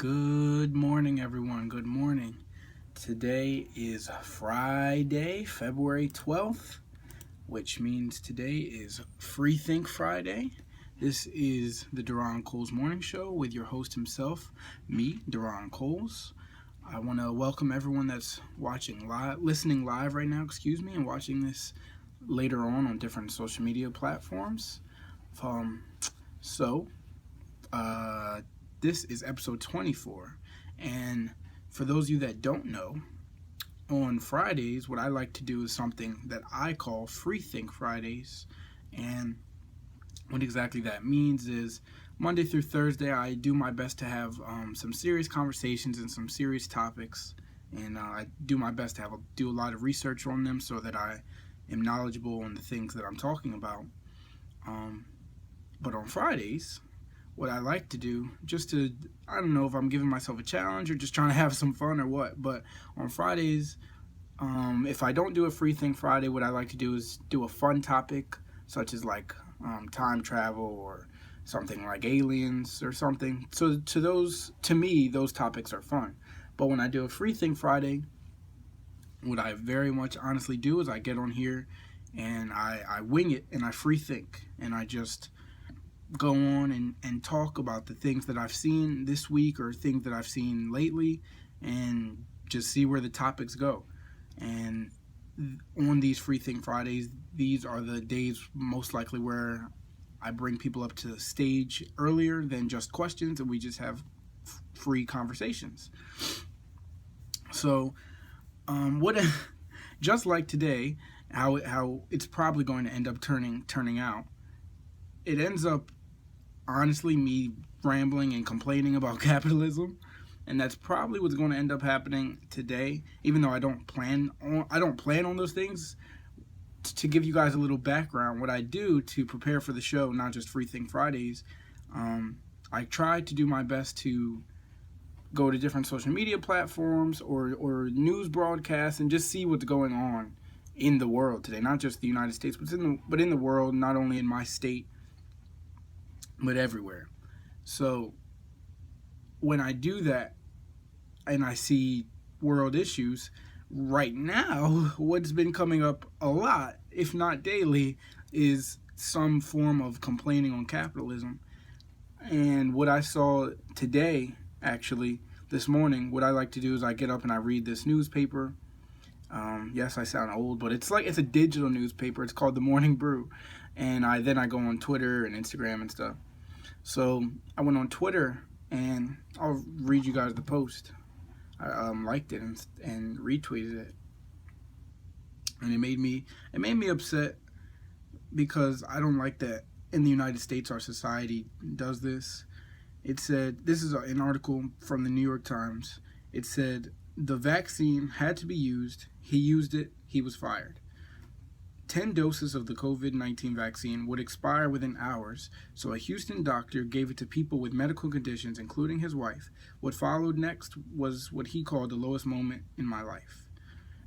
Good morning, everyone. Good morning. Today is Friday, February 12th, which means today is Think Friday. This is the Duron Coles Morning Show with your host himself, me, Duron Coles. I want to welcome everyone that's listening live right now, and watching this later on different social media platforms. This is episode 24, and for those of you that don't know, on Fridays, what I like to do is something that I call Think Fridays, and what exactly that means is Monday through Thursday, I do my best to have some serious conversations and some serious topics, and I do my best to do a lot of research on them so that I am knowledgeable on the things that I'm talking about. But on Fridays, what I like to do, I don't know if I'm giving myself a challenge or just trying to have some fun or what, but on Fridays, if I don't do a Think Friday, what I like to do is do a fun topic, such as time travel or something like aliens or something. So to me, those topics are fun. But when I do a Think Friday, what I very much honestly do is I get on here and I wing it and I free think, and I just go on and talk about the things that I've seen this week or things that I've seen lately, and just see where the topics go. And on these Think Fridays, these are the days most likely where I bring people up to the stage earlier than just questions, and we just have free conversations. So just like today, how it's probably going to end up turning out, it ends up honestly me rambling and complaining about capitalism, and that's probably what's going to end up happening today, even though I don't plan on those things. To give you guys a little background, what I do to prepare for the show, not just Think Fridays, I try to do my best to go to different social media platforms or news broadcasts and just see what's going on in the world today, not just the United States, but in the world, not only in my state, but everywhere. So when I do that and I see world issues, right now, what's been coming up a lot, if not daily, is some form of complaining on capitalism. And what I saw today, actually, this morning, what I like to do is I get up and I read this newspaper. Yes, I sound old, but it's a digital newspaper. It's called The Morning Brew. And then I go on Twitter and Instagram and stuff. So I went on Twitter, and I'll read you guys the post. I liked it and retweeted it, and it made me upset, because I don't like that in the United States our society does this. It said, this is an article from the New York Times. It said, the vaccine had to be used. He used it. He was fired. 10 doses of the COVID-19 vaccine would expire within hours, so a Houston doctor gave it to people with medical conditions, including his wife. What followed next was what he called the lowest moment in my life.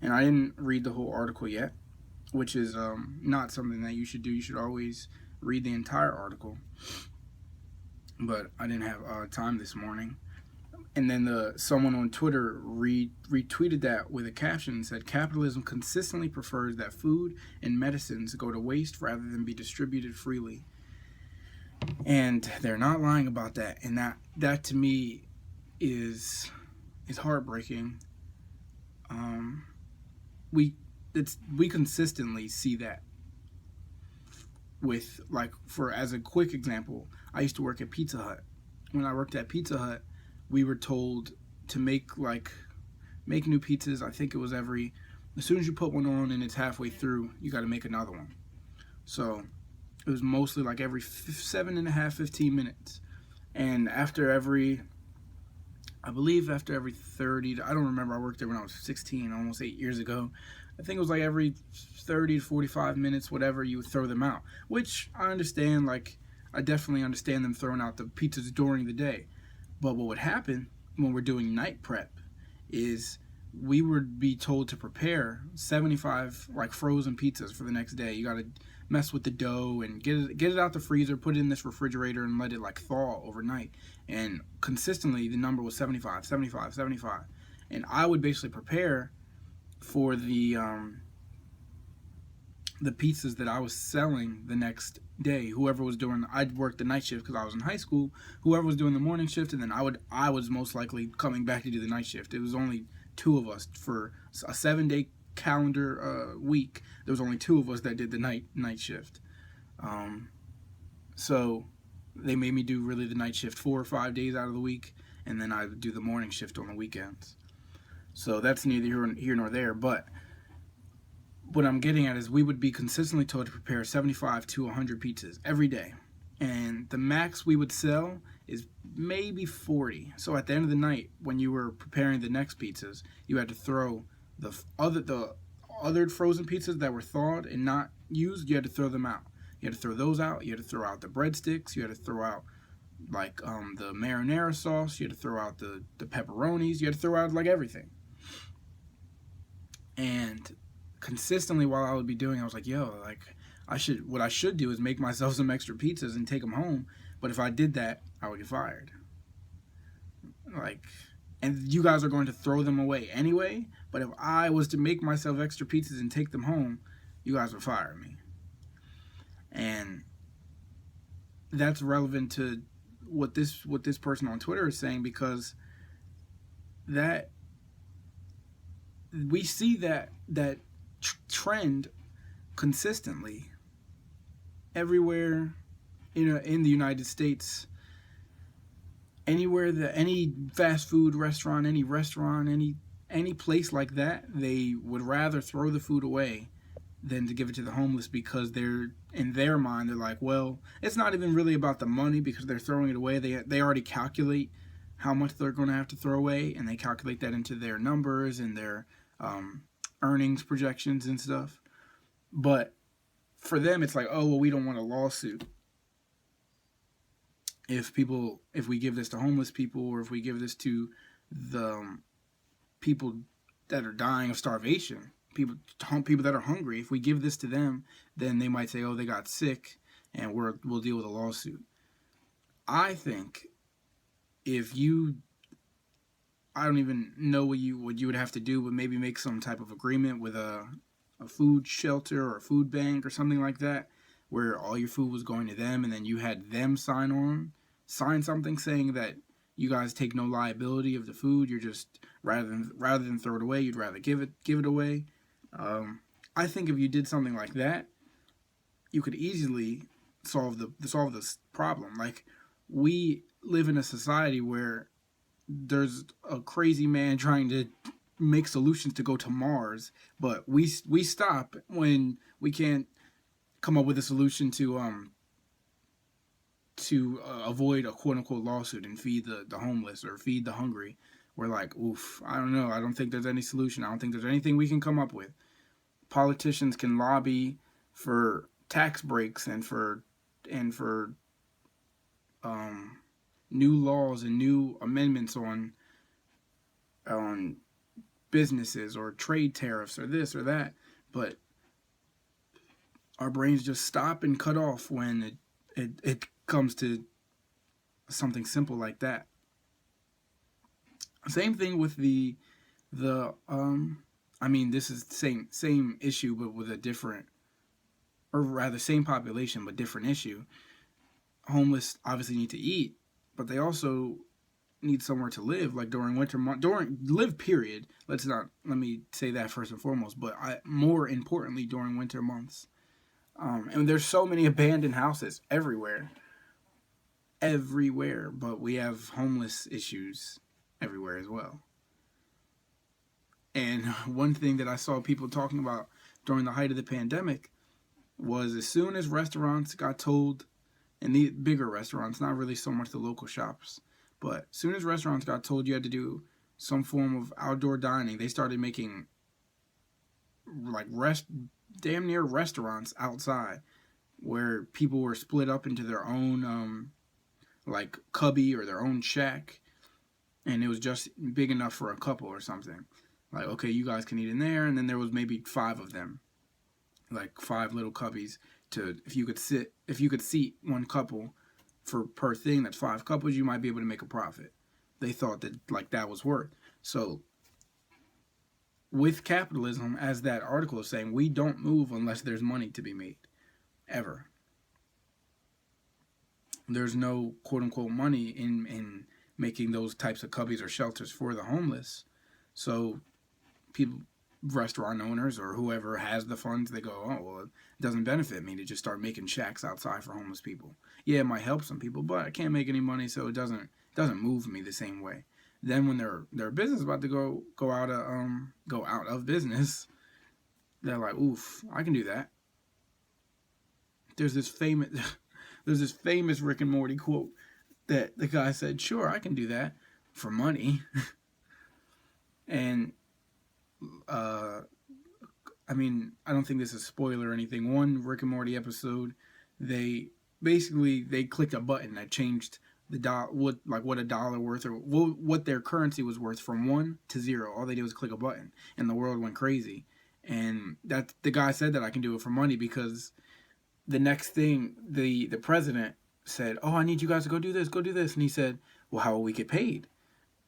And I didn't read the whole article yet, which is not something that you should do. You should always read the entire article. But I didn't have time this morning. And then someone on Twitter retweeted that with a caption and said, capitalism consistently prefers that food and medicines go to waste rather than be distributed freely. And they're not lying about that. And that to me is heartbreaking. We consistently see that with, as a quick example, I used to work at Pizza Hut. When I worked at Pizza Hut, we were told to make new pizzas. I think it was as soon as you put one on and it's halfway through, you got to make another one. So it was mostly every 15 minutes. And after every 30, I don't remember, I worked there when I was 16, almost 8 years ago. I think it was every 30 to 45 minutes, whatever, you would throw them out. Which I understand, I definitely understand them throwing out the pizzas during the day. But what would happen when we're doing night prep is we would be told to prepare 75 frozen pizzas for the next day. You got to mess with the dough and get it out the freezer, put it in this refrigerator, and let it like thaw overnight. And consistently, the number was 75, 75, 75. And I would basically prepare for the pizzas that I was selling the next day. Whoever was doing, I'd work the night shift because I was in high school. Whoever was doing the morning shift, and then I was most likely coming back to do the night shift. It was only two of us for a 7-day calendar week. There was only two of us that did the night shift. So they made me do really the night shift 4 or 5 days out of the week, and then I would do the morning shift on the weekends. So that's neither here nor there, but what I'm getting at is we would be consistently told to prepare 75 to 100 pizzas every day. And the max we would sell is maybe 40. So at the end of the night, when you were preparing the next pizzas, you had to throw the other frozen pizzas that were thawed and not used, you had to throw them out. You had to throw those out. You had to throw out the breadsticks. You had to throw out like the marinara sauce. You had to throw out the pepperonis. You had to throw out like everything. And consistently while I would be doing, I was like, yo, like what I should do is make myself some extra pizzas and take them home. But if I did that, I would get fired. Like, and you guys are going to throw them away anyway. But if I was to make myself extra pizzas and take them home, you guys would fire me. And that's relevant to what this person on Twitter is saying, because that we see that trend consistently everywhere in the United States. Anywhere that any fast food restaurant, any place like that, they would rather throw the food away than to give it to the homeless, because they're in their mind they're like, well, it's not even really about the money because they're throwing it away. They already calculate how much they're going to have to throw away, and they calculate that into their numbers and their earnings projections and stuff. But for them, it's like, oh, well, we don't want a lawsuit if we give this to homeless people, or if we give this to the people that are dying of starvation, people that are hungry. If we give this to them, then they might say, oh, they got sick, and we'll deal with a lawsuit. I think I don't even know what you would have to do, but maybe make some type of agreement with a food shelter or a food bank or something like that, where all your food was going to them, and then you had them sign something saying that you guys take no liability of the food. You're just rather than throw it away, you'd rather give it away. I think if you did something like that, you could easily solve this problem. Like, we live in a society where there's a crazy man trying to make solutions to go to Mars, but we stop when we can't come up with a solution to avoid a quote unquote lawsuit and feed the homeless or feed the hungry. We're like, oof, I don't know. I don't think there's any solution. I don't think there's anything we can come up with. Politicians can lobby for tax breaks and for new laws and new amendments on businesses, or trade tariffs, or this or that, but our brains just stop and cut off when it comes to something simple like that. Same thing with the I mean, this is the same issue, but with a different, or rather same population but different issue. Homeless obviously need to eat, but they also need somewhere to live, like during winter months, period. Let me say that first and foremost, but more importantly, during winter months. And there's so many abandoned houses everywhere, but we have homeless issues everywhere as well. And one thing that I saw people talking about during the height of the pandemic was, as soon as restaurants got told, and the bigger restaurants, not really so much the local shops, but as soon as restaurants got told you had to do some form of outdoor dining, they started making like damn near restaurants outside, where people were split up into their own like cubby or their own shack, and it was just big enough for a couple or something. Like, okay, you guys can eat in there, and then there was maybe 5 of them, like 5 little cubbies to if you could seat one couple for per thing, that's 5 couples, you might be able to make a profit. They thought that like that was worth. So with capitalism, as that article is saying, we don't move unless there's money to be made. Ever. There's no quote unquote money in making those types of cubbies or shelters for the homeless. So people, restaurant owners or whoever has the funds, they go, oh, well, it doesn't benefit me to just start making shacks outside for homeless people. Yeah, it might help some people, but I can't make any money, so it doesn't move me the same way. Then when their business is about to go out of business, they're like, oof, I can do that. There's this famous Rick and Morty quote that the guy said, sure, I can do that for money. And I mean, I don't think this is a spoiler or anything. One Rick and Morty episode, they clicked a button that changed what a dollar worth or what their currency was worth from 1 to 0. All they did was click a button, and the world went crazy. And that the guy said that I can do it for money because the next thing the president said, oh, I need you guys to go do this, and he said, well, how will we get paid?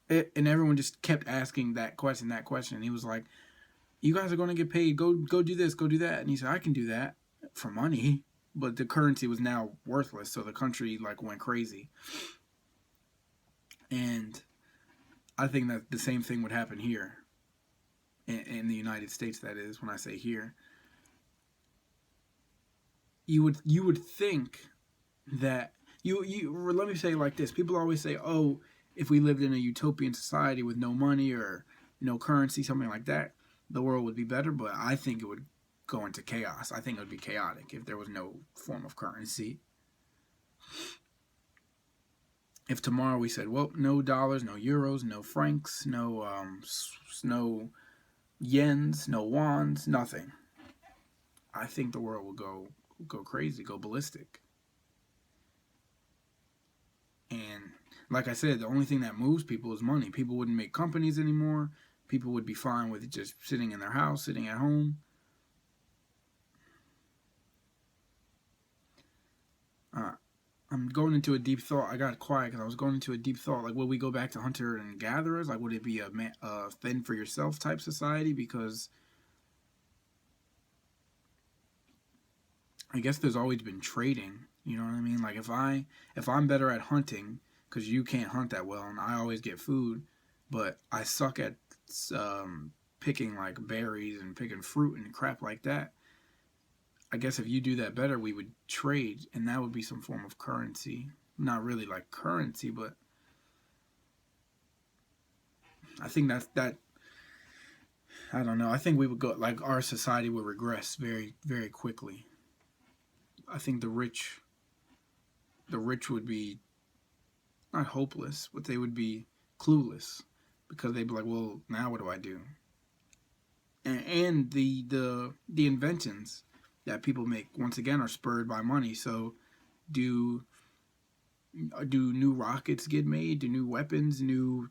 And everyone just kept asking that question. And he was like, you guys are going to get paid. Go do this, go do that. And he said, I can do that for money. But the currency was now worthless, so the country like went crazy. And I think that the same thing would happen here in the United States. That is, when I say here, you would think that you let me say it like this. People always say, oh, if we lived in a utopian society with no money or no currency, something like that, the world would be better. But I think it would go into chaos. I think it would be chaotic if there was no form of currency. If tomorrow we said, well, no dollars, no euros, no francs, no yens, no wands, nothing, I think the world would go crazy, go ballistic. And like I said, the only thing that moves people is money. People wouldn't make companies anymore. People would be fine with just sitting in their house, sitting at home. I'm going into a deep thought. I got quiet because I was going into a deep thought. Like, will we go back to hunter and gatherers? Like, would it be a fend for yourself type society? Because I guess there's always been trading. You know what I mean? Like, if I'm better at hunting because you can't hunt that well, and I always get food, but I suck at picking like berries and picking fruit and crap like that. I guess if you do that better, we would trade, and that would be some form of currency. Not really like currency, but I think that I don't know. I think we would go like our society would regress very, very quickly. I think the rich would be not hopeless, but they would be clueless because they'd be like, well, now what do I do? And the inventions that people make, once again, are spurred by money. So do new rockets get made? Do new weapons, new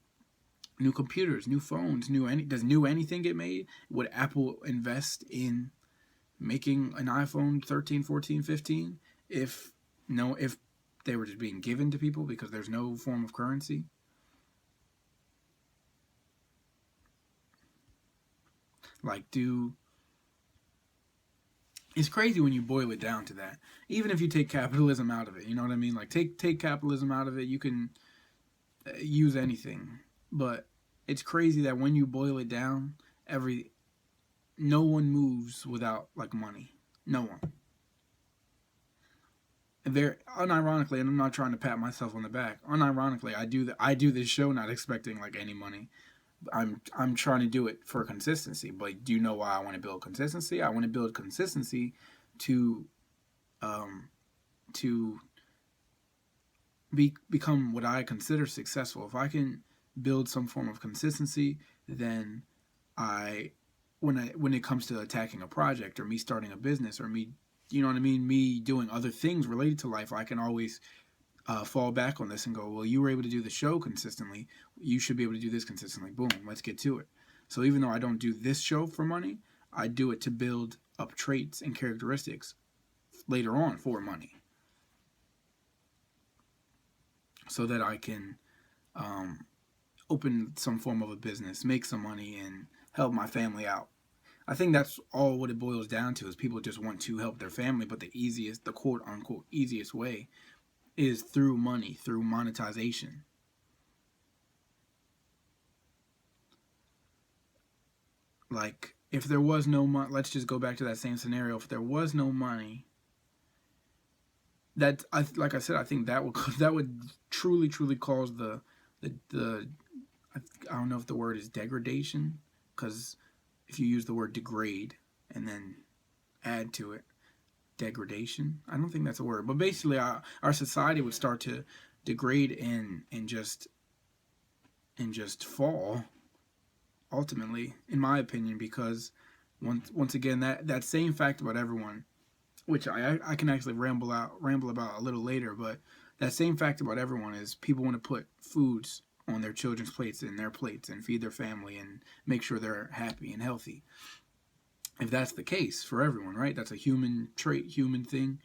computers, new phones, does new anything get made? Would Apple invest in making an iPhone 13, 14, 15 if they were just being given to people because there's no form of currency? Like, it's crazy when you boil it down to that. Even if you take capitalism out of it, you know what I mean? Like, take capitalism out of it, you can use anything. But it's crazy that when you boil it down, no one moves without like money. No one. Unironically, and I'm not trying to pat myself on the back. Unironically, I do this show not expecting like any money. I'm trying to do it for consistency. But do you know why I want to build consistency? I want to build consistency to become what I consider successful. If I can build some form of consistency, then when it comes to attacking a project or me starting a business or me, you know what I mean, me doing other things related to life, I can always fall back on this and go, well, you were able to do the show consistently. You should be able to do this consistently. Boom, let's get to it. So even though I don't do this show for money, I do it to build up traits and characteristics later on for money, so that I can open some form of a business, make some money, and help my family out. I think that's all what it boils down to, is people just want to help their family, but the quote unquote easiest way is through money, through monetization. Like, if there was no money, let's just go back to that same scenario. If there was no money, like I said, I think that would that would truly cause the I don't know if the word is degradation, because if you use the word degrade and then add to it degradation, I don't think that's a word, but basically our society would start to degrade and just fall ultimately, in my opinion, because once again, that same fact about everyone, which I can actually ramble about a little later, but that same fact about everyone is people want to put foods on their children's plates and their plates and feed their family and make sure they're happy and healthy. If that's the case for everyone, right? That's a human trait, human thing.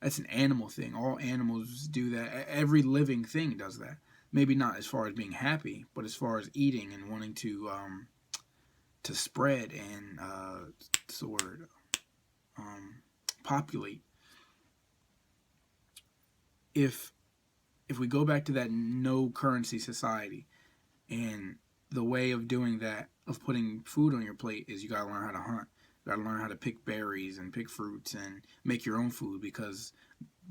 That's an animal thing. All animals do that. Every living thing does that. Maybe not as far as being happy, but as far as eating and wanting to spread and what's the word? Populate. If we go back to that no currency society, and the way of doing that, of putting food on your plate, is you gotta learn how to hunt. You gotta learn how to pick berries and pick fruits and make your own food, because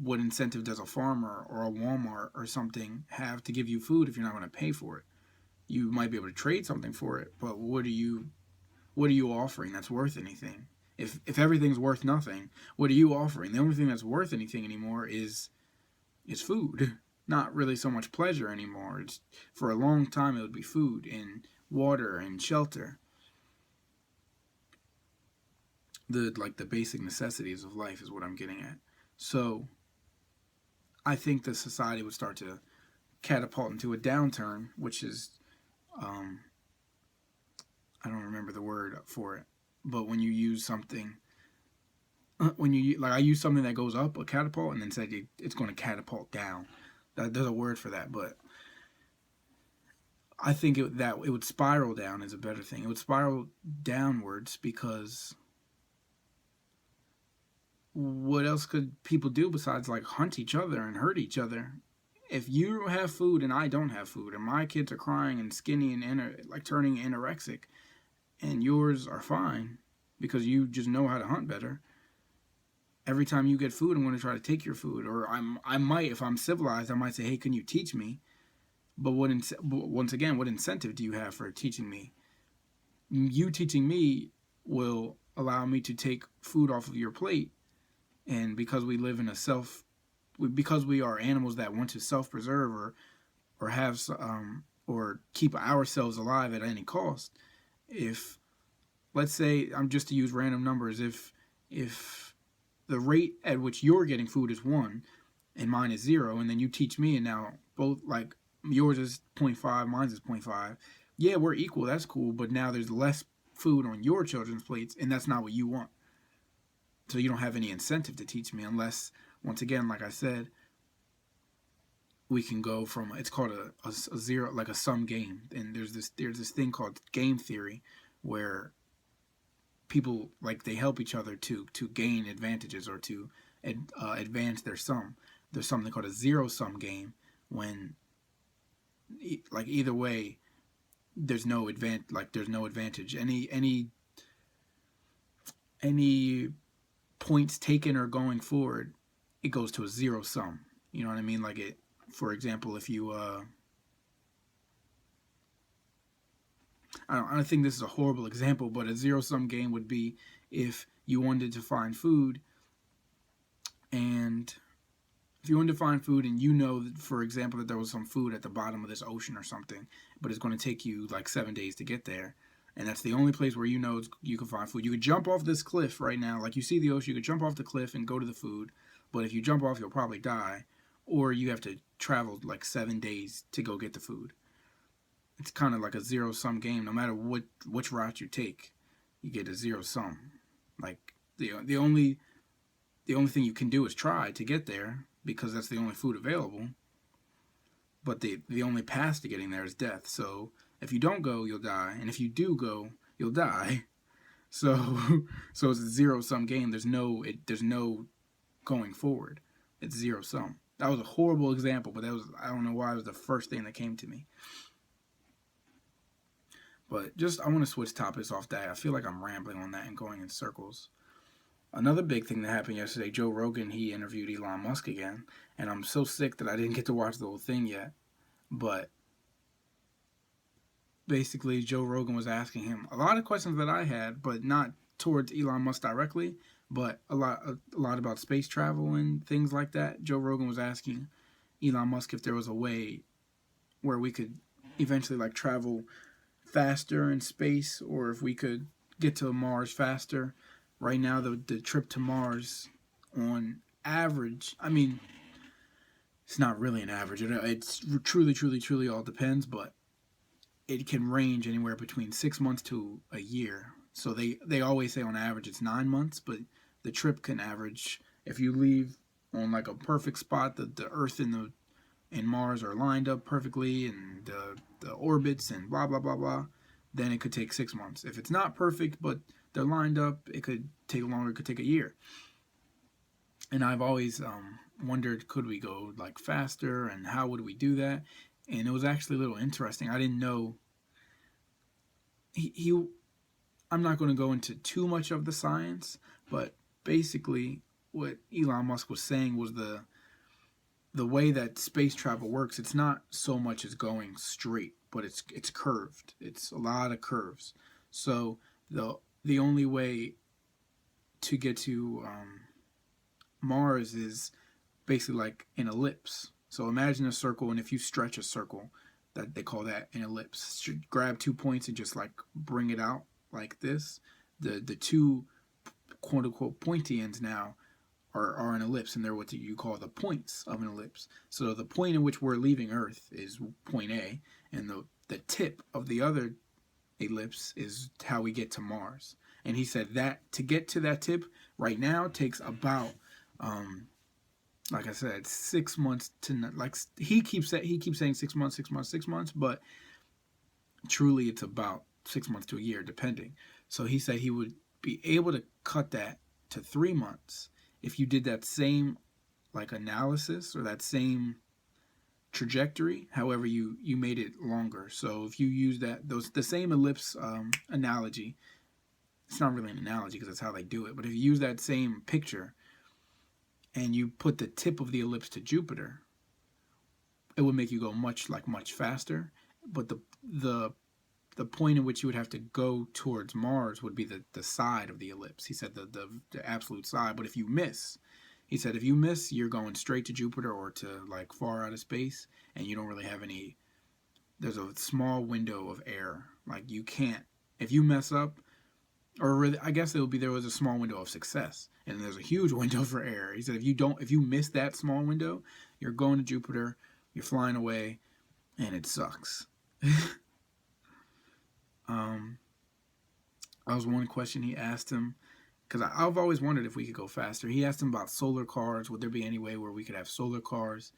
what incentive does a farmer or a Walmart or something have to give you food if you're not going to pay for it? You might be able to trade something for it, but what are you offering that's worth anything? If everything's worth nothing, what are you offering? The only thing that's worth anything anymore is food. Not really so much pleasure anymore. It's, for a long time it would be food and water and shelter. The basic necessities of life is what I'm getting at. So I think the society would start to catapult into a downturn, which is, I don't remember the word for it, but when you use something, I use something that goes up, a catapult, and then said it's going to catapult down. There's a word for that, but I think that it would spiral down is a better thing. It would spiral downwards, because what else could people do besides like hunt each other and hurt each other? If you have food and I don't have food, and my kids are crying and skinny and like turning anorexic, and yours are fine because you just know how to hunt better, every time you get food, I'm going to try to take your food. Or I might, if I'm civilized, I might say, hey, can you teach me? But once again, what incentive do you have for teaching me? You teaching me will allow me to take food off of your plate. And because we live in because we are animals that want to self-preserve or have or keep ourselves alive at any cost. If, let's say, I'm just to use random numbers, if the rate at which you're getting food is 1 and mine is 0, and then you teach me, and now both, like, yours is 0.5, mine is 0.5, yeah, we're equal, that's cool, but now there's less food on your children's plates, and that's not what you want. So you don't have any incentive to teach me, unless, once again, like I said, we can go from, it's called a zero, like a sum game. And there's this thing called game theory, where people, like, they help each other to gain advantages or to advance their sum. There's something called a zero sum game, when, like, either way, there's no advantage. Any points taken or going forward, it goes to a zero sum. You know what I mean? Like, it, for example, if you I don't think this is a horrible example, but a zero sum game would be if you wanted to find food, and you know, for example, that there was some food at the bottom of this ocean or something, but it's going to take you like 7 days to get there, and that's the only place where you know you can find food. You could jump off this cliff right now, like, you see the ocean, you could jump off the cliff and go to the food, but if you jump off, you'll probably die, or you have to travel like 7 days to go get the food. It's kind of like a zero sum game. No matter which route you take, you get a zero sum. Like, the only the only thing you can do is try to get there because that's the only food available. But the only path to getting there is death. So if you don't go, you'll die, and if you do go, you'll die. So so it's a zero sum game. There's no going forward. It's zero sum. That was a horrible example, but I don't know why it was the first thing that came to me. But I want to switch topics off that. I feel like I'm rambling on that and going in circles. Another big thing that happened yesterday, Joe Rogan, he interviewed Elon Musk again. And I'm so sick that I didn't get to watch the whole thing yet. But basically, Joe Rogan was asking him a lot of questions that I had, but not towards Elon Musk directly, but a lot about space travel and things like that. Joe Rogan was asking Elon Musk if there was a way where we could eventually like travel faster in space, or if we could get to Mars faster. Right now, the trip to Mars, on average, I mean, it's not really an average. It's truly all depends, but it can range anywhere between 6 months to a year. So they always say on average it's 9 months, but the trip can average, if you leave on like a perfect spot, the Earth and Mars are lined up perfectly, and the orbits and blah blah blah blah, then it could take 6 months. If it's not perfect but they're lined up, it could take longer. It could take a year. And I've always wondered, could we go like faster, and how would we do that? And it was actually a little interesting. I didn't know. I'm not going to go into too much of the science, but basically what Elon Musk was saying was the way that space travel works. It's not so much as going straight, but it's curved. It's a lot of curves. So the only way to get to Mars is basically like an ellipse. So imagine a circle, and if you stretch a circle, that they call that an ellipse. Grab 2 points and just like bring it out like this. The two quote unquote pointy ends now are an ellipse, and they're what you call the points of an ellipse. So the point in which we're leaving Earth is point A, and the tip of the other ellipse is how we get to Mars. And he said that to get to that tip right now takes about like I said, 6 months to, like he keeps saying 6 months, 6 months, 6 months, but truly it's about 6 months to a year, depending. So he said he would be able to cut that to 3 months if you did that same like analysis, or that same trajectory. However, you made it longer. So if you use the same ellipse analogy, it's not really an analogy because that's how they do it. But if you use that same picture and you put the tip of the ellipse to Jupiter, it would make you go much faster. But the point in which you would have to go towards Mars would be the side of the ellipse. He said the absolute side. But if you miss, he said if you miss, you're going straight to Jupiter or to like far out of space, and you don't really have any. There's a small window of error. Like you can't, if you mess up, or really, I guess there was a small window of success, and there's a huge window for error. He said if you miss that small window, you're going to Jupiter, you're flying away, and it sucks. That was one question he asked him, because I've always wondered if we could go faster. He asked him about solar cars. Would there be any way where we could have solar cars?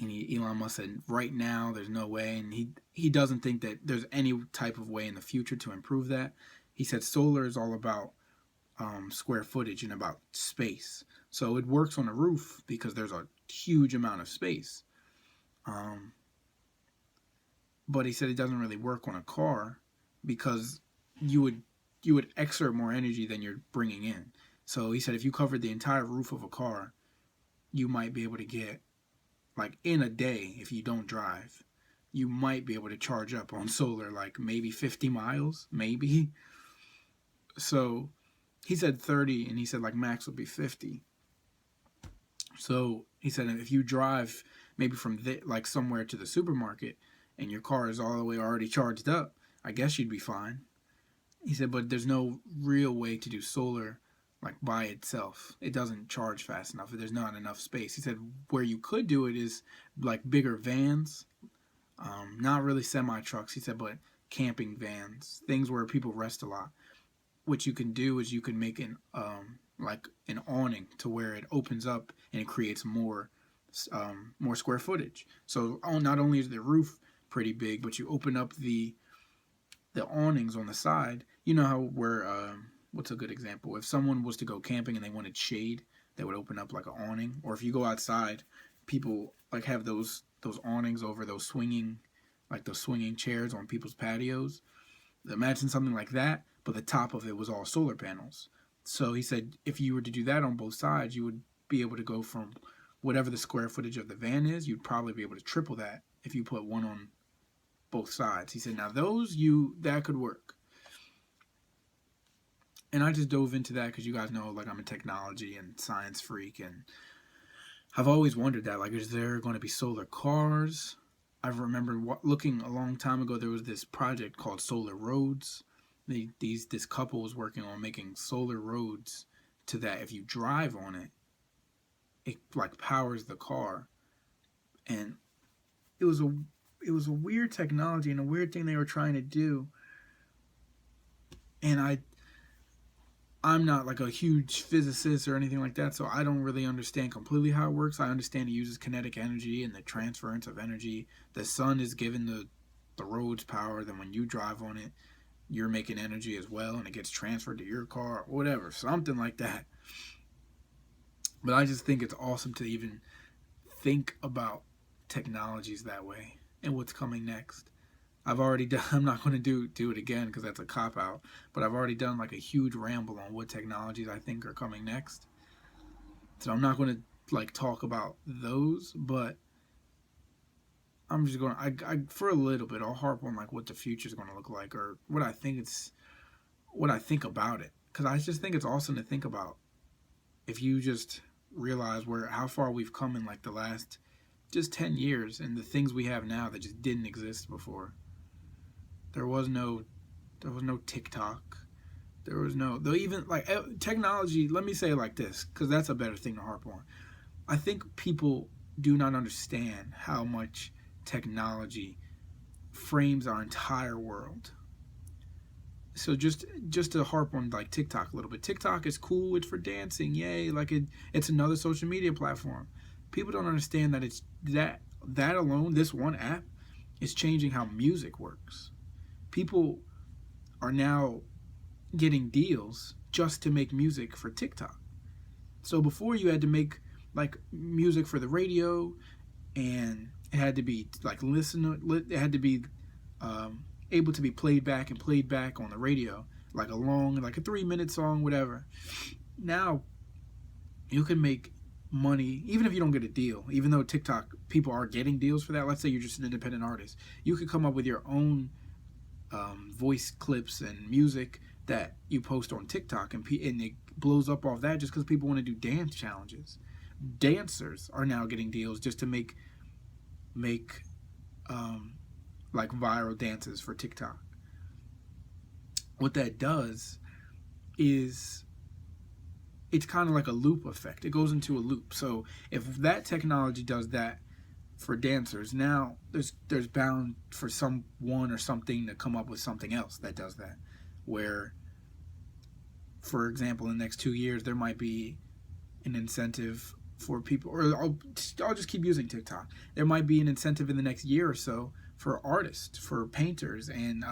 And Elon Musk said, right now, there's no way. And he doesn't think that there's any type of way in the future to improve that. He said solar is all about square footage and about space. So it works on a roof because there's a huge amount of space. But he said it doesn't really work on a car because you would exert more energy than you're bringing in. So he said if you covered the entire roof of a car, you might be able to get, like in a day, if you don't drive, you might be able to charge up on solar like maybe 50 miles, maybe. So he said 30, and he said like max would be 50. So he said if you drive maybe from like somewhere to the supermarket and your car is all the way already charged up, I guess you'd be fine. He said, but there's no real way to do solar like by itself. It doesn't charge fast enough. There's not enough space. He said where you could do it is like bigger vans, not really semi-trucks. He said, but camping vans, things where people rest a lot. What you can do is you can make like an awning to where it opens up and it creates more square footage. So not only is the roof pretty big, but you open up the awnings on the side. You know how where what's a good example? If someone was to go camping and they wanted shade, they would open up like an awning. Or if you go outside, people like have those awnings over those swinging chairs on people's patios. Imagine something like that, but the top of it was all solar panels. So he said if you were to do that on both sides, you would be able to go from whatever the square footage of the van is, you'd probably be able to triple that if you put one on both sides. He said, now that could work. And I just dove into that because you guys know, like, I'm a technology and science freak, and I've always wondered that, like, is there going to be solar cars? I remember looking a long time ago, there was this project called Solar Roads. This couple was working on making solar roads to that if you drive on it, it like powers the car. And it was a weird technology and a weird thing they were trying to do. And I'm not like a huge physicist or anything like that, so I don't really understand completely how it works. I understand it uses kinetic energy and the transference of energy. The sun is giving the roads power, then when you drive on it, you're making energy as well, and it gets transferred to your car, or whatever, something like that. But I just think it's awesome to even think about technologies that way and what's coming next. I've already done, I'm not going to do it again because that's a cop-out, but I've already done like a huge ramble on what technologies I think are coming next. So I'm not going to like talk about those, but I'm just going to, I for a little bit, I'll harp on like what the future is going to look like, or what I think about it. Because I just think it's awesome to think about. If you just realize how far we've come in like the last just 10 years, and the things we have now that just didn't exist before. There was no TikTok. There was no, though, even like technology. Let me say it like this, because that's a better thing to harp on. I think people do not understand how much technology frames our entire world. So just to harp on like TikTok a little bit. TikTok is cool. It's for dancing. Yay. Like it's another social media platform. People don't understand that it's that alone, this one app, is changing how music works. People are now getting deals just to make music for TikTok. So before you had to make like music for the radio, and it had to be like it had to be able to be played back on the radio, like a 3-minute song, whatever. Now you can make money even if you don't get a deal. Even though TikTok people are getting deals for that, let's say you're just an independent artist, you could come up with your own voice clips and music that you post on TikTok, and it blows up off that just because people want to do dance challenges. Dancers are now getting deals just to make like viral dances for TikTok. What that does is it's kind of like a loop effect. It goes into a loop. So if that technology does that for dancers, now there's bound for someone or something to come up with something else that does that. Where, for example, in the next 2 years, there might be an incentive for people, or I'll just keep using TikTok. There might be an incentive in the next year or so for artists, for painters, and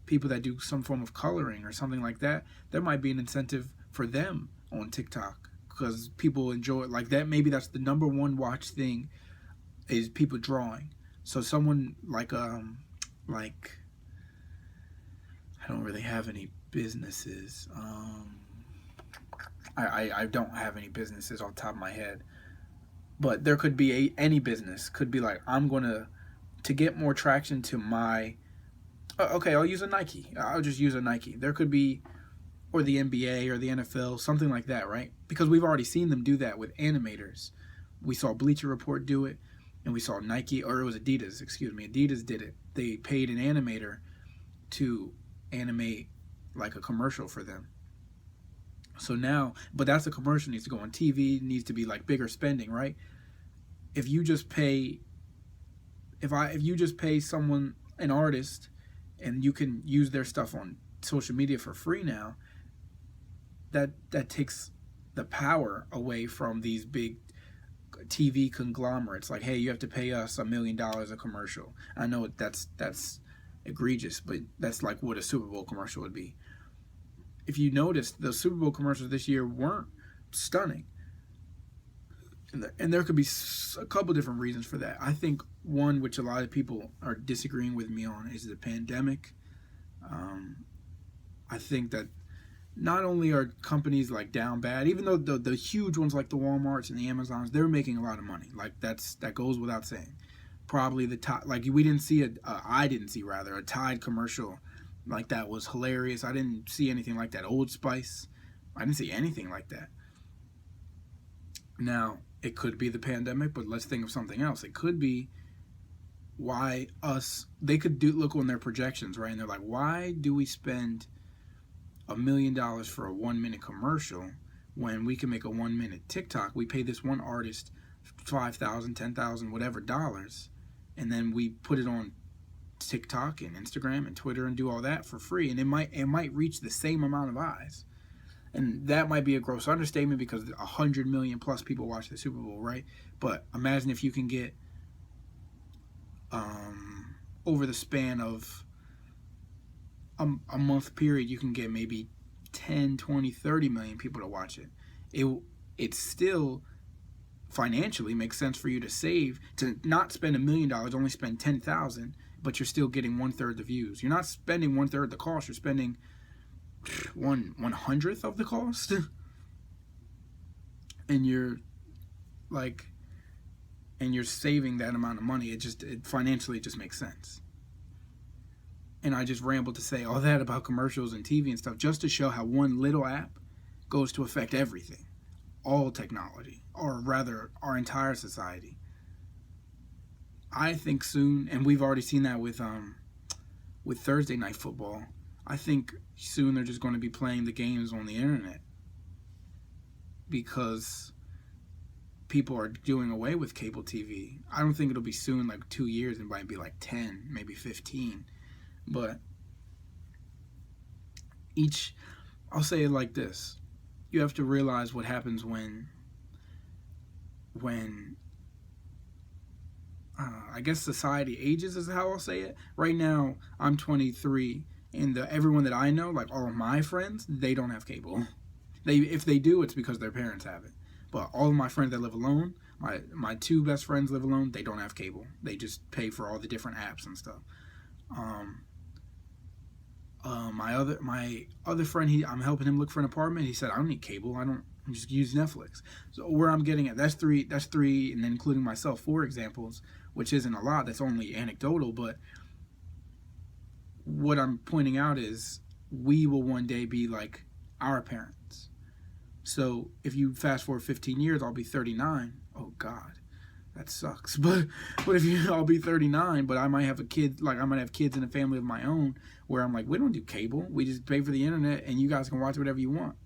people that do some form of coloring or something like that. There might be an incentive for them on TikTok because people enjoy it like that. Maybe that's the number one watch thing is people drawing. So someone like I don't really have any businesses. I don't have any businesses on top of my head, but there could be any business could be like, I'm gonna to get more traction to my okay, I'll use a Nike. I'll just use a Nike. There could be, or the NBA or the NFL, something like that, right? Because we've already seen them do that with animators. We saw Bleacher Report do it, and we saw Nike, or it was Adidas, excuse me. Adidas did it. They paid an animator to animate like a commercial for them. So now, but that's a commercial, needs to go on TV, needs to be like bigger spending, right? If you just pay, if you just pay someone, an artist, and you can use their stuff on social media for free now, that takes the power away from these big TV conglomerates. Like, hey, you have to pay us $1 million a commercial. I know that's egregious, but that's like what a Super Bowl commercial would be. If you noticed, the Super Bowl commercials this year weren't stunning. And there could be a couple different reasons for that. I think one, which a lot of people are disagreeing with me on, is the pandemic. I think that not only are companies like down bad, even though the huge ones like the Walmarts and the Amazons, they're making a lot of money. Like that goes without saying. Probably the Tide, like we didn't see I didn't see rather a Tide commercial like that was hilarious. I didn't see anything like that. Old Spice, I didn't see anything like that. Now, it could be the pandemic, but let's think of something else. It could be why they could look on their projections, right? And they're like, why do we spend $1 million for a 1-minute commercial when we can make a 1-minute TikTok? We pay this one artist $5,000, $10,000, whatever dollars, and then we put it on TikTok and Instagram and Twitter and do all that for free, and it might reach the same amount of eyes. And that might be a gross understatement because 100 million plus people watch the Super Bowl, right? But imagine if you can get over the span of a month period, you can get maybe 10, 20, 30 million people to watch it. It still financially makes sense for you to not spend $1 million, only spend 10,000, but you're still getting 1/3 the views. You're not spending 1/3 the cost. You're spending 1/100th of the cost, and you're saving that amount of money. It financially just makes sense. And I just rambled to say all that about commercials and TV and stuff just to show how one little app goes to affect everything, all technology, or rather our entire society. I think soon, and we've already seen that with Thursday night football, I think soon they're just going to be playing the games on the internet because people are doing away with cable TV. I don't think it'll be soon, like 2 years. It might be like 10, maybe 15. But I'll say it like this. You have to realize what happens when I guess society ages is how I'll say it. Right now, I'm 23, and everyone that I know, like all of my friends, they don't have cable. If they do, it's because their parents have it. But all of my friends that live alone, my 2 best friends live alone, they don't have cable. They just pay for all the different apps and stuff. My other friend, I'm helping him look for an apartment. He said, I don't need cable. I just use Netflix. So where I'm getting at, that's three, and then including myself, 4 examples, which isn't a lot. That's only anecdotal. But what I'm pointing out is we will one day be like our parents. So if you fast forward 15 years, I'll be 39. Oh God, that sucks. But I'll be 39, but I might have I might have kids in a family of my own where I'm like, we don't do cable. We just pay for the internet and you guys can watch whatever you want.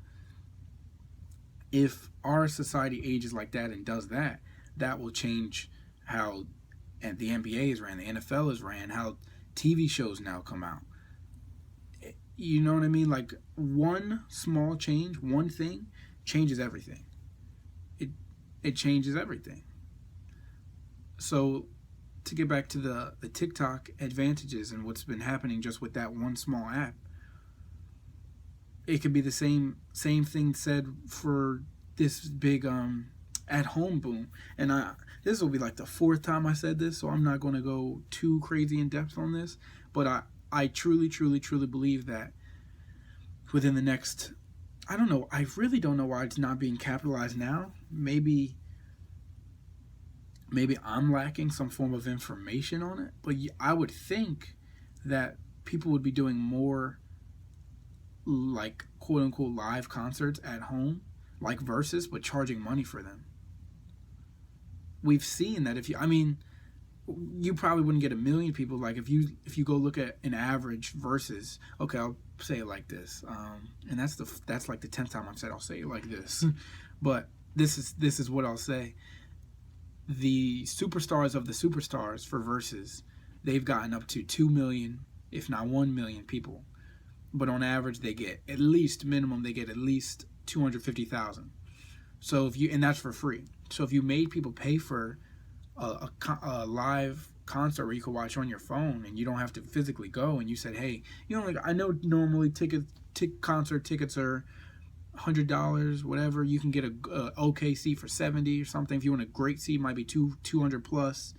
If our society ages like that and does that, that will change how the NBA is ran, the NFL is ran, how TV shows now come out. You know what I mean? Like one small change, one thing changes everything. It changes everything. So to get back to the TikTok advantages and what's been happening just with that one small app, it could be the same thing said for this big at-home boom. And this will be like the 4th time I said this, so I'm not going to go too crazy in depth on this. But I truly, truly, truly believe that within the next, I don't know, I really don't know why it's not being capitalized now. Maybe I'm lacking some form of information on it, but I would think that people would be doing more like quote unquote live concerts at home, like Versus, but charging money for them. We've seen that you probably wouldn't get 1 million people. Like if you go look at an average Versus, okay, I'll say it like this, and that's like the 10th time I've said I'll say it like this, but this is what I'll say. The superstars of the superstars for Versus, they've gotten up to 2 million, if not 1 million people. But on average, they get at least 250,000. So if you, and that's for free. So if you made people pay for a live concert where you could watch on your phone and you don't have to physically go, and you said, hey, like, I know normally concert tickets are $100, whatever. You can get a okay seat for 70 or something. If you want a great seat, it might be 200 plus.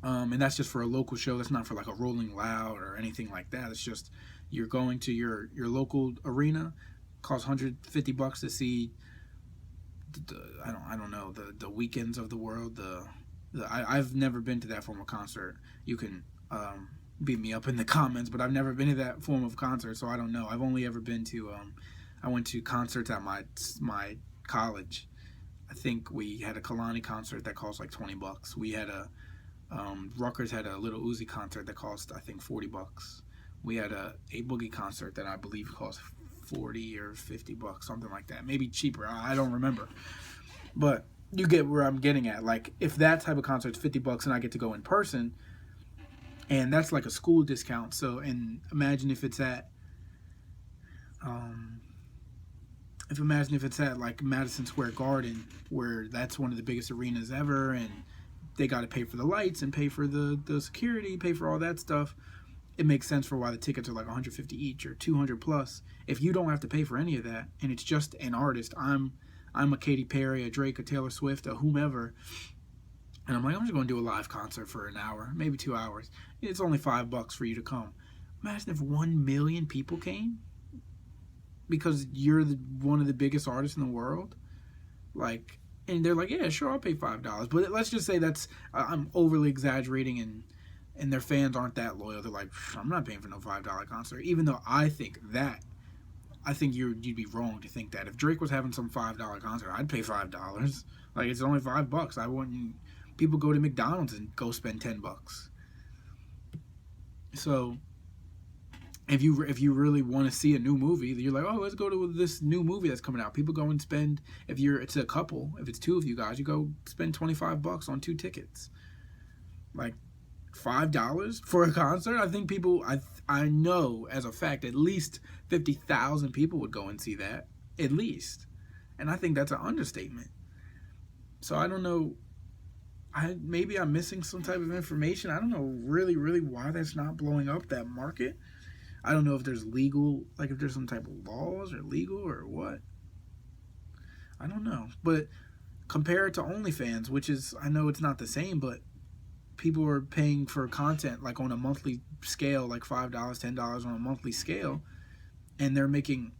And that's just for a local show. That's not for like a Rolling Loud or anything like that. It's just you're going to your local arena. Costs $150 to see I don't know, the Weekends of the world. I've never been to that form of concert. You can beat me up in the comments, but I've never been to that form of concert, so I don't know. I've only ever been to I went to concerts at my college. I think we had a Kalani concert that cost like $20. We had a Rutgers had a Little Uzi concert that cost, I think, $40. We had a Boogie concert that I believe cost $40 or $50, something like that. Maybe cheaper. I don't remember. But you get where I'm getting at. Like, if that type of concert's $50 and I get to go in person, and that's like a school discount. So, and imagine if it's at like Madison Square Garden, where that's one of the biggest arenas ever, and they got to pay for the lights and pay for the security, pay for all that stuff. It makes sense for why the tickets are like $150 each or $200 plus. If you don't have to pay for any of that, and it's just an artist, I'm a Katy Perry, a Drake, a Taylor Swift, a whomever, and I'm like, I'm just going to do a live concert for an hour, maybe 2 hours. It's only $5 for you to come. Imagine if 1 million people came because you're one of the biggest artists in the world. Like, and they're like, yeah, sure, I'll pay $5. But let's just say I'm overly exaggerating, and their fans aren't that loyal. They're like, I'm not paying for no $5 concert. Even though I think you'd be wrong to think that. If Drake was having some $5 concert, I'd pay $5. Like, it's only $5. I wouldn't. People go to McDonald's and go spend $10. So if you really want to see a new movie, you're like, oh, let's go to this new movie that's coming out. People go and spend, it's a couple, if it's two of you guys, you go spend $25 on 2 tickets. Like, $5 for a concert? I think people, I know as a fact, at least 50,000 people would go and see that, at least. And I think that's an understatement. So I don't know, maybe I'm missing some type of information. I don't know really why that's not blowing up, that market. I don't know if there's legal, like if there's some type of laws or legal or what. I don't know. But compare it to OnlyFans, which is, I know it's not the same, but people are paying for content like on a monthly scale, like $5, $10 on a monthly scale, and they're making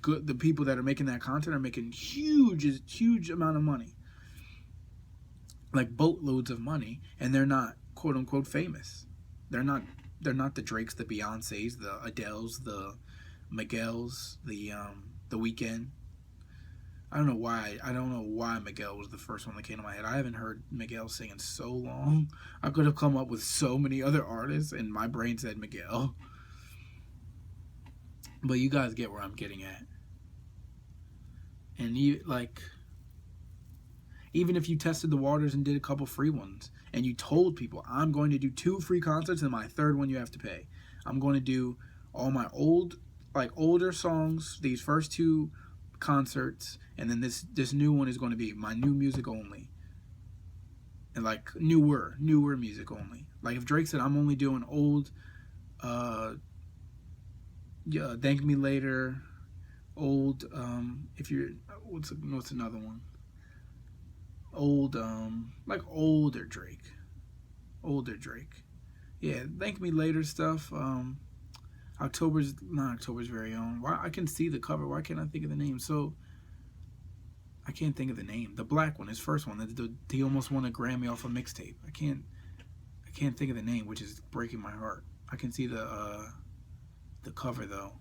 good. The people that are making that content are making huge amount of money, like boatloads of money, and they're not quote unquote famous. They're not the Drakes, the Beyoncés, the Adeles, the Miguels, the Weeknd. I don't know why Miguel was the first one that came to my head. I haven't heard Miguel sing in so long. I could have come up with so many other artists, and my brain said Miguel. But you guys get where I'm getting at. And even if you tested the waters and did a couple free ones, and you told people, I'm going to do 2 free concerts, and my 3rd one you have to pay. I'm going to do all my older songs, these first 2 concerts, and then this new one is going to be my new music only. And like newer music only. Like if Drake said, I'm only doing old Thank Me Later, old if you're what's another one? Old like older Drake. Yeah, Thank Me Later stuff. October's very own. Why I can see the cover. Why can't I think of the name? So I can't think of the name. The black one, his first one. He almost won a Grammy off a mixtape. I can't think of the name, which is breaking my heart. I can see the cover though.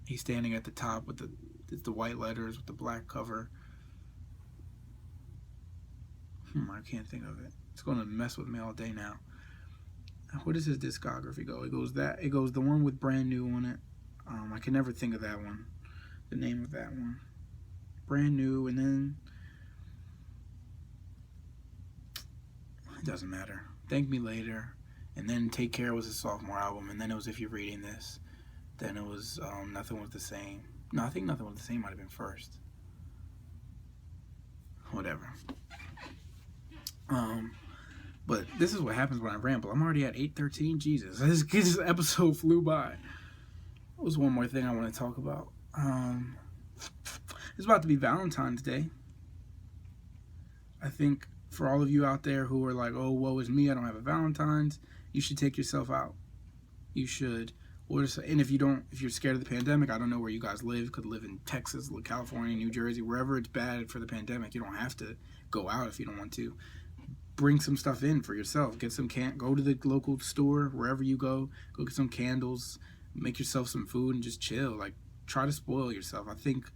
He's standing at the top with the white letters with the black cover. I can't think of it. It's gonna mess with me all day now. What does his discography go? It goes the one with Brand New on it. I can never think of that one. The name of that one. Brand New, and then it doesn't matter. Thank Me Later, and then Take Care was his sophomore album, and then it was If You're Reading This. Then it was Nothing Was the Same. No, I think Nothing Was the Same might have been first. Whatever. But this is what happens when I ramble. I'm already at 8:13. Jesus, this episode flew by. There's one more thing I want to talk about. It's about to be Valentine's Day. I think for all of you out there who are like, oh, woe is me, I don't have a Valentine's, you should take yourself out. You should. And if you're scared of the pandemic, I don't know where you guys live. Could live in Texas, California, New Jersey, wherever it's bad for the pandemic. You don't have to go out if you don't want to. Bring some stuff in for yourself. Get some go to the local store, wherever you go get some candles, make yourself some food, and just chill. Like, try to spoil yourself. I think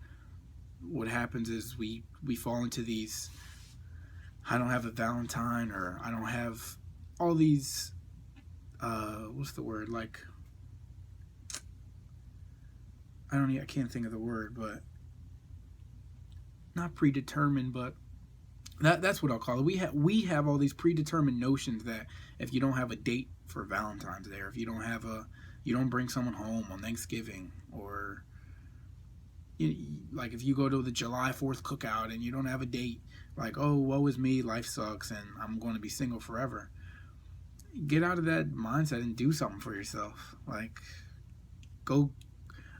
what happens is we fall into these, I don't have a Valentine, or I don't have all these, what's the word, like, I can't think of the word, but not predetermined, but that's what I'll call it. We have all these predetermined notions that if you don't have a date for Valentine's Day, or if you don't bring someone home on Thanksgiving, or like if you go to the July 4th cookout and you don't have a date, like, oh, woe is me, life sucks, and I'm going to be single forever. Get out of that mindset and do something for yourself. Like, go.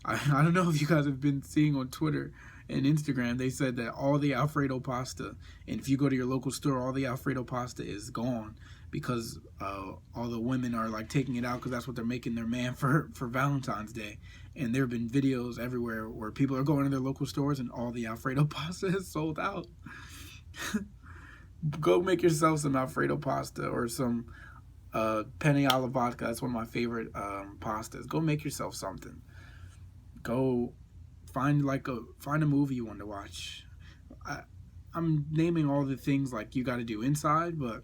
I don't know if you guys have been seeing on Twitter and Instagram, they said that all the Alfredo pasta, and if you go to your local store, all the Alfredo pasta is gone because all the women are like taking it out because that's what they're making their man for Valentine's Day. And there have been videos everywhere where people are going to their local stores and all the Alfredo pasta is sold out. Go make yourself some Alfredo pasta or some penne alla vodka. That's one of my favorite pastas. Go make yourself something. Go find a movie you want to watch. I'm naming all the things like you got to do inside, but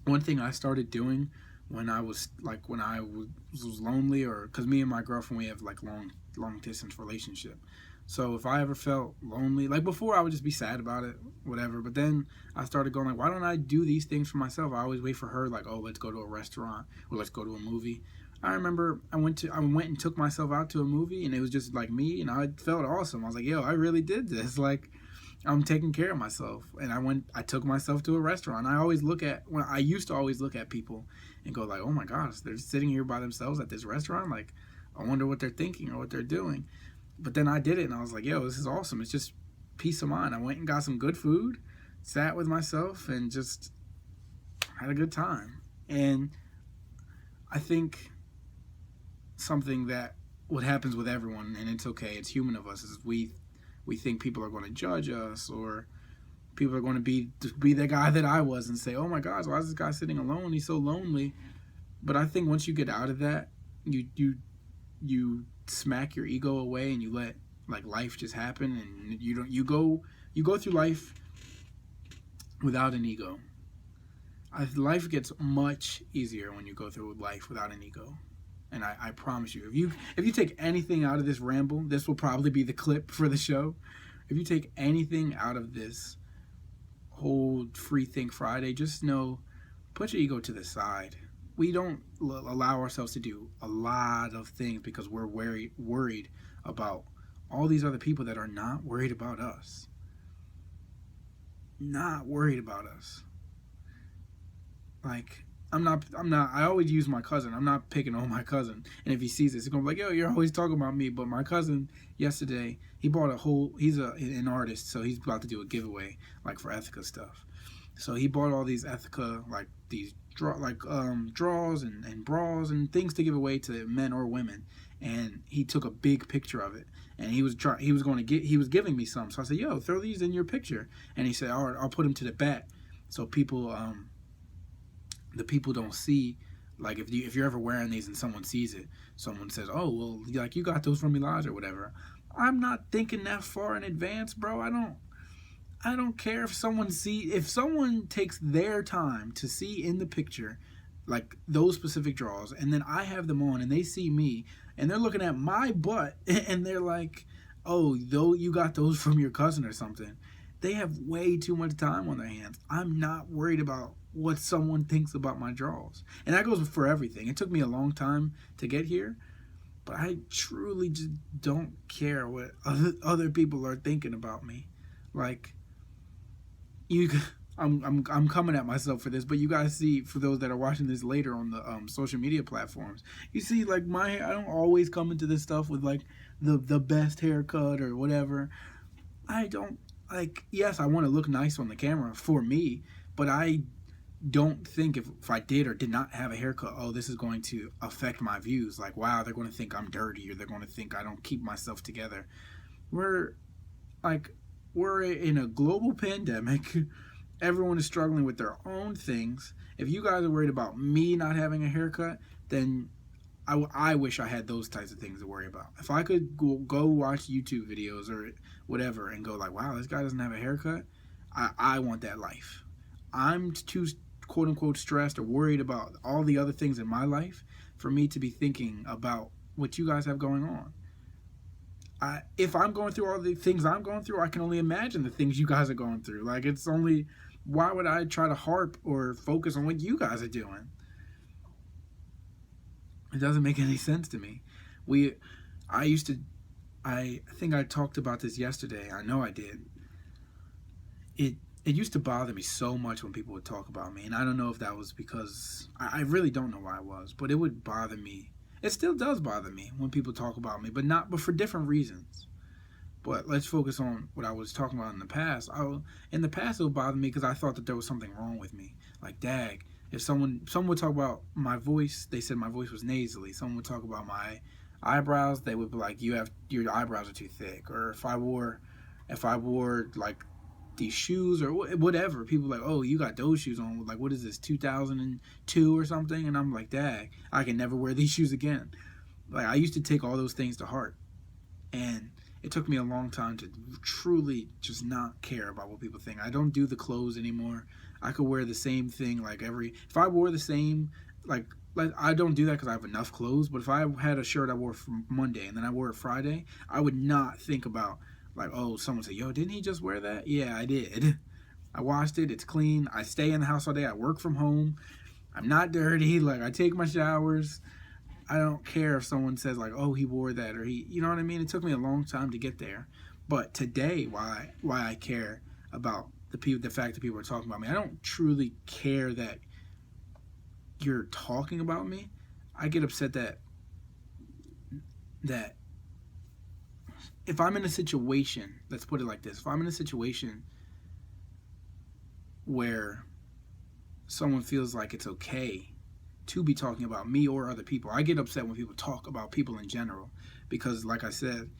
one thing I started doing when I was lonely, or because me and my girlfriend, we have like long distance relationship. So if I ever felt lonely, like before I would just be sad about it, whatever. But then I started going like, why don't I do these things for myself? I always wait for her, like, oh, let's go to a restaurant or let's go to a movie. I remember I went and took myself out to a movie, and it was just like me, and I felt awesome. I was like, yo, I really did this. Like, I'm taking care of myself. And I took myself to a restaurant. I used to always look at people and go like, oh my gosh, they're sitting here by themselves at this restaurant. Like, I wonder what they're thinking or what they're doing. But then I did it, and I was like, yo, this is awesome. It's just peace of mind. I went and got some good food, sat with myself, and just had a good time. And I think something that what happens with everyone, and it's okay, it's human of us, is we think people are going to judge us, or people are going to be the guy that I was and say, oh my gosh, why is this guy sitting alone? He's so lonely. But I think once you get out of that, you smack your ego away and you let like life just happen, and you go through life without an ego. Life gets much easier when you go through life without an ego. And I promise you, if you take anything out of this ramble, this will probably be the clip for the show. If you take anything out of this whole Free Think Friday, just know, put your ego to the side. We don't allow ourselves to do a lot of things because we're worried about all these other people that are not worried about us. Not worried about us. Like, I'm not, I always use my cousin. I'm not picking on my cousin. And if he sees this, he's going to be like, yo, you're always talking about me. But my cousin, yesterday, he bought he's an artist, so he's about to do a giveaway, like, for Ethica stuff. So he bought all these Ethica, like, these draws and bras and things to give away to men or women. And he took a big picture of it. And he was giving me some. So I said, yo, throw these in your picture. And he said, all right, I'll put them to the back. So people, the people don't see, like, if you're ever wearing these and someone sees it, someone says, oh, well, like, you got those from Elijah or whatever. I'm not thinking that far in advance, bro. I don't care if someone takes their time to see in the picture, like, those specific draws, and then I have them on and they see me and they're looking at my butt and they're like, oh, though you got those from your cousin or something. They have way too much time on their hands. I'm not worried about what someone thinks about my draws. And that goes for everything. It took me a long time to get here, but I truly just don't care what other people are thinking about me. Like, you, I'm coming at myself for this, but you guys see, for those that are watching this later on the social media platforms, you see, like, my hair, I don't always come into this stuff with like the best haircut or whatever. I don't, like, yes, I want to look nice on the camera for me, but I don't think if I did or did not have a haircut, oh, this is going to affect my views. Like, wow, they're going to think I'm dirty, or they're going to think I don't keep myself together. We're like, we're in a global pandemic. Everyone is struggling with their own things. If you guys are worried about me not having a haircut, then I wish I had those types of things to worry about. If I could go watch YouTube videos or whatever and go like, wow, this guy doesn't have a haircut, I want that life. I'm too quote unquote stressed or worried about all the other things in my life for me to be thinking about what you guys have going on. If I'm going through all the things I'm going through, I can only imagine the things you guys are going through. Like, it's only, why would I try to harp or focus on what you guys are doing? It doesn't make any sense to me. I think I talked about this yesterday. I know I did. It used to bother me so much when people would talk about me, and I don't know if that was because, I really don't know why it was, but it would bother me. It still does bother me when people talk about me, but for different reasons. But let's focus on what I was talking about in the past. In the past, it would bother me because I thought that there was something wrong with me. Like, dag, if someone would talk about my voice, they said my voice was nasally. Someone would talk about my eyebrows, they would be like, your eyebrows are too thick. Or if I wore like these shoes or whatever, people like, oh, you got those shoes on, like, what is this, 2002 or something? And I'm like, dag, I can never wear these shoes again. Like, I used to take all those things to heart, and it took me a long time to truly just not care about what people think. I don't do the clothes anymore. I could wear the same thing like if I wore the same, like I don't do that because I have enough clothes, but if I had a shirt I wore for Monday and then I wore it Friday, I would not think about, like, oh, someone said, yo, didn't he just wear that? Yeah, I did. I washed it. It's clean. I stay in the house all day. I work from home. I'm not dirty. Like, I take my showers. I don't care if someone says, like, oh, he wore that, or you know what I mean? It took me a long time to get there. But today, why I care about the fact that people are talking about me, I don't truly care that you're talking about me. I get upset that if I'm in a situation, let's put it like this, if I'm in a situation where someone feels like it's okay to be talking about me or other people, I get upset when people talk about people in general, because, like I said,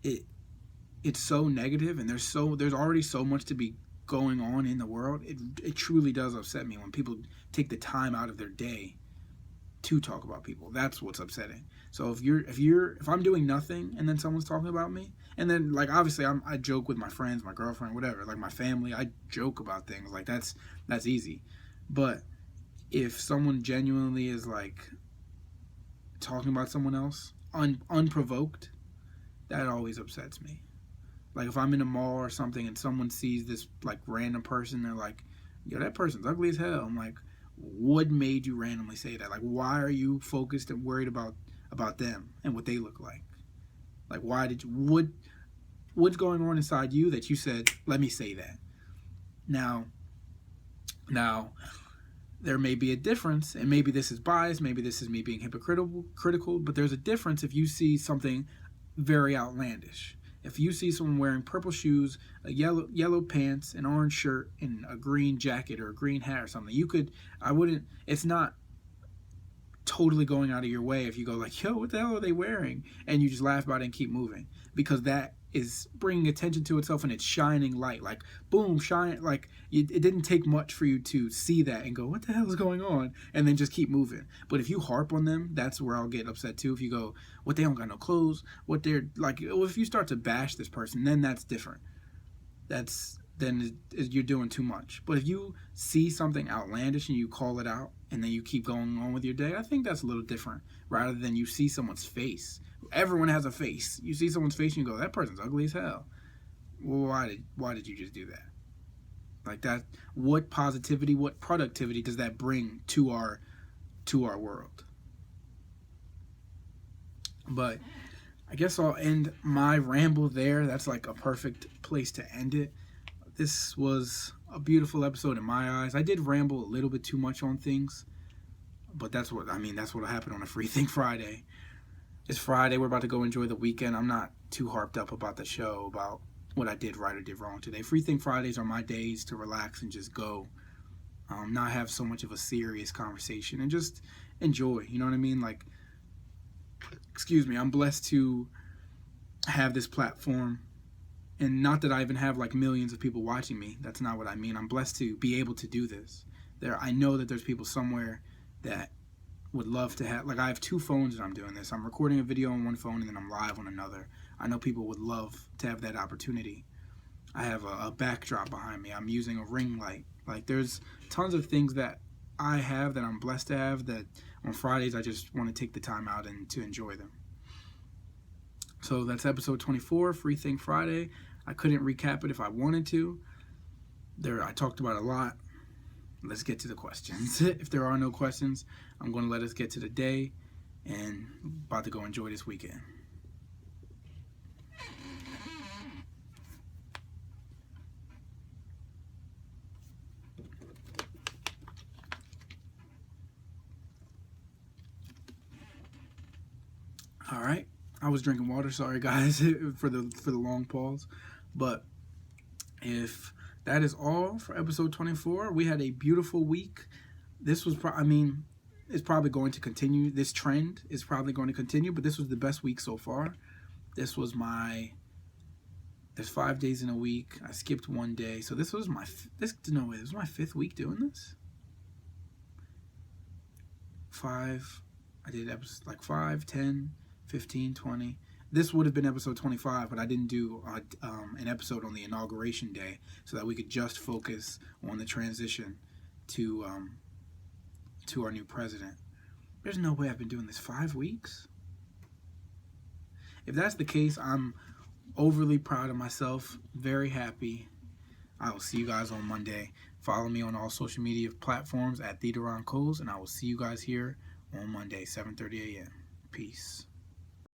it's so negative, and there's already so much to be going on in the world. It truly does upset me when people take the time out of their day to talk about people. That's what's upsetting. So if I'm doing nothing and then someone's talking about me, and then, like, obviously I joke with my friends, my girlfriend, whatever, like my family, I joke about things, like that's easy. But if someone genuinely is like talking about someone else unprovoked, that always upsets me. Like, if I'm in a mall or something and someone sees this, like, random person, they're like, yo, that person's ugly as hell. I'm like, what made you randomly say that? Like, why are you focused and worried about them and what they look like? Like, what's going on inside you that you said, let me say that? Now, there may be a difference, and maybe this is biased, maybe this is me being hypocritical, but there's a difference if you see something very outlandish. If you see someone wearing purple shoes, a yellow pants, an orange shirt, and a green jacket or a green hat or something, it's not totally going out of your way if you go like, yo, what the hell are they wearing? And you just laugh about it and keep moving, because that is bringing attention to itself and it's shining light. Like, boom, shine. Like, it didn't take much for you to see that and go, what the hell is going on? And then just keep moving. But if you harp on them, that's where I'll get upset too. If you go, what, they don't got no clothes, what they're like, if you start to bash this person, then that's different. Then you're doing too much. But if you see something outlandish and you call it out and then you keep going on with your day, I think that's a little different, rather than you see someone's face. Everyone has a face. You see someone's face and you go, that person's ugly as hell. Well, why did you just do that? Like, that, what positivity, what productivity does that bring to our world? But I guess I'll end my ramble there. That's like a perfect place to end it. This was a beautiful episode in my eyes. I did ramble a little bit too much on things, but that's what happened on a Free Think Friday. It's Friday. We're about to go enjoy the weekend. I'm not too harped up about the show, about what I did right or did wrong today. Free Think Fridays are my days to relax and just go, not have so much of a serious conversation and just enjoy. You know what I mean? Like, excuse me, I'm blessed to have this platform, and not that I even have like millions of people watching me. That's not what I mean. I'm blessed to be able to do this. I know that there's people somewhere that would love to have, like, I have two phones that I'm doing this. I'm recording a video on one phone and then I'm live on another. I know people would love to have that opportunity. I have a backdrop behind me. I'm using a ring light. Like, there's tons of things that I have that I'm blessed to have, that on Fridays I just want to take the time out and to enjoy them. So that's episode 24, Free Think Friday. I couldn't recap it if I wanted to. I talked about a lot. Let's get to the questions. If there are no questions, I'm going to let us get to the day and about to go enjoy this weekend. All right. I was drinking water. Sorry, guys, for the long pause. But if that is all for episode 24, we had a beautiful week. This was, it's probably going to continue. This trend is probably going to continue, but this was the best week so far. There's 5 days in a week. I skipped one day. So this was my 5th week doing this. 5, I did episodes like 5, 10, 15, 20. This would have been episode 25, but I didn't do an episode on the inauguration day so that we could just focus on the transition to our new president. There's no way I've been doing this 5 weeks. If that's the case, I'm overly proud of myself, very happy. I will see you guys on Monday. Follow me on all social media platforms at Duron, and I will see you guys here on Monday, 7:30 a.m. Peace.